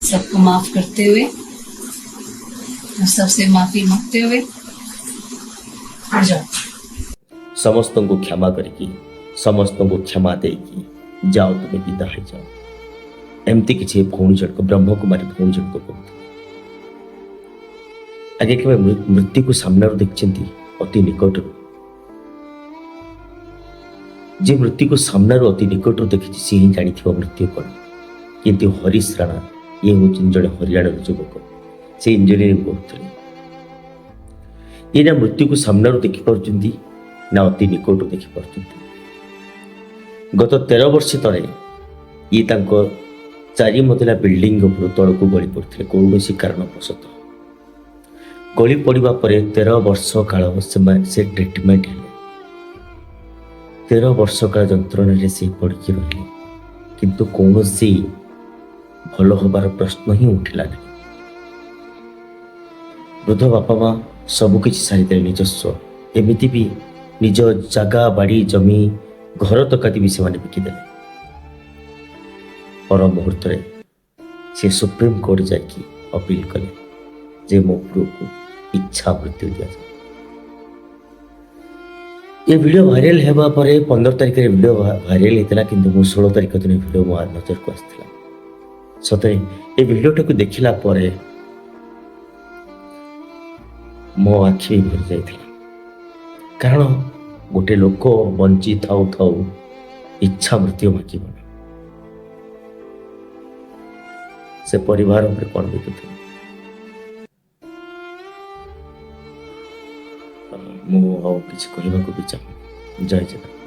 सबको माफ करते हुए और सबसे माफी मांगते हुए हट जाओ। समस्त को क्षमा करके समस्त को क्षमा देकी जाओ तुम्हें विदा हो जाओ एमती किसी भौणी जड़क ब्रह्मकुमारी भौणी जड़क कहते आगे के मृत्यु को सामने देखते अति निकट जे मृत्यु को सामने अति निकट देखी सी ही जानी मृत्यु कौन किंतु हरीश राणा ये हूँ जड़े हरियाणा युवक से इंजीनियरिंग करते ये ना मृत्यु को सामने देखिपुं ना अति निकट देखिपुं गत 13 वर्ष तले ये चारि मंजिला बिल्डिंग उपर तल को गली पड़ते कौन कारण वशतः गली पड़ा पर 13 वर्ष काल से ट्रिटमेंट है 13 वर्ष काल जंत्रण से पड़ी रही किंतु कौन सी भल हबार प्रश्न ही उठिला नहीं। वृद्ध बापा माँ सबकि सारी निजस्व एमती भी निज जगह बाड़ी जमी घर तकाती भी से बिकिदे पर मुहूर्त से सुप्रीम कोर्ट जाकि अपील कले जे मो पुओ को इच्छा मृत्यु दि जाए। ये वीडियो वायरल होगा पर 15 तारिख में वीडियो वायरल होता कि 16 तारिख दिन वीडियो मो नजर को आसाला सतरे ये वीडियोटा को देखला पर मो आखि भरी जाइथिला कारण गोटे लोक बंची थाउ थाउ इच्छा मृत्यु मागिब से परिवार पर कौन बीतुथिବ मु किसी कहवाक भी चाहूँ। जय जगन्नाथ।